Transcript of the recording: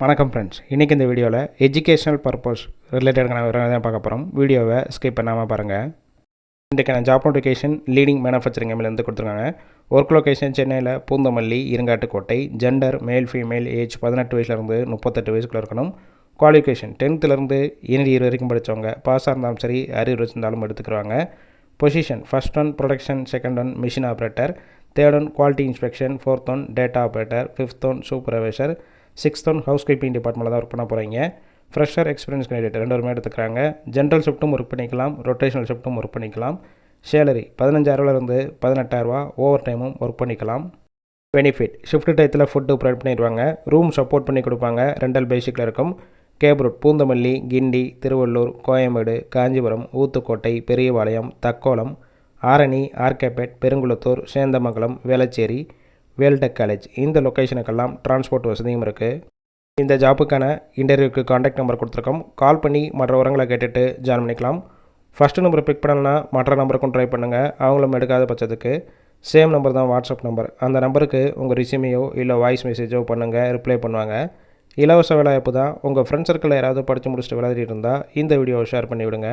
வணக்கம் ஃப்ரெண்ட்ஸ், இன்றைக்கி இந்த வீடியோவில் எஜுகேஷனல் பர்பஸ் ரிலேட்டடான விவரங்கள் தான் பார்க்க போகிறோம். வீடியோவை ஸ்கிப் பண்ணாமல் பாருங்கள். இன்றைக்கான ஜாப் நோட்டிஃபிகேஷன் லீடிங் மேனுஃபேக்சரிங் எம்எல்லேருந்து கொடுத்துருக்காங்க. ஒர்க் லொகேஷன் சென்னையில் Poonamallee, Irungattukottai. Gender male female, age 18 வயசுலேருந்து 38 வயசுக்குள்ளே இருக்கணும். குவாலிஃபிகேஷன் 10th இயர் வரைக்கும் படித்தவங்க, பாஸாக இருந்தாலும் சரி, அரியர் வச்சிருந்தாலும் எடுத்துக்கிறாங்க. Position first one production, second one machine operator, third one quality inspection, fourth one data operator, fifth one supervisor, 6th one house keeping டிபார்ட்மெண்ட்டில் தான் ஒர்க் பண்ண போகிறீங்க. ஃப்ரெஷர், எக்ஸ்பீரியன்ஸ் கேண்டிடேட் 2 பேருமே எடுத்துக்கிறாங்க. ஜென்ரல் ஷிஃப்ட்டும் ஒர்க் பண்ணிக்கலாம், ரொட்டேஷனல் ஷிஃப்ட்டும் ஒர்க் பண்ணிக்கலாம். Salary 15,000 18,000, over டைமும் work பண்ணிக்கலாம். பெனிஃபிட் ஷிஃப்ட் டயத்தில் ஃபுட்டு ப்ரொவைட் பண்ணிடுவாங்க. ரூம் சப்போர்ட் பண்ணி கொடுப்பாங்க. ரெண்டல் பேசிக்கில் இருக்கும். கேப் ரூட் பூந்தமல்லி, கிண்டி, திருவள்ளூர், கோயம்பேடு, காஞ்சிபுரம், ஊத்துக்கோட்டை, பெரியபாளையம், தக்கோலம், ஆரணி, ஆர்கேபேட், பெருங்குளத்தூர், சேந்தமங்கலம், வேளச்சேரி, வேல்டெக் காலேஜ் இந்த லொக்கேஷனுக்கெல்லாம் டிரான்ஸ்போர்ட் வசதியும் இருக்குது. இந்த ஜாப்புக்கான இன்டர்வியூக்கு காண்டாக்ட் நம்பர் கொடுத்துருக்கோம். கால் பண்ணி மற்ற விவரங்களை கேட்டுட்டு ஜாயின் பண்ணிக்கலாம். ஃபஸ்ட்டு நம்பரை பிக் பண்ணலன்னா மற்ற நம்பருக்கும் ட்ரை பண்ணுங்கள். அவங்களும் எடுக்காத பட்சத்துக்கு சேம் நம்பர் தான் வாட்ஸ்அப் நம்பர். அந்த நம்பருக்கு உங்கள் ரிசியூமையோ இல்லை வாய்ஸ் மெசேஜோ பண்ணுங்கள், ரிப்ளை பண்ணுவாங்க. இலவச வேலைவாய்ப்பு தான். உங்கள் ஃப்ரெண்ட்ஸ் சர்க்கிளில் யாராவது படித்து முடிச்சுட்டு விளையாடிட்டு இருந்தால் இந்த வீடியோவை ஷேர் பண்ணி விடுங்க.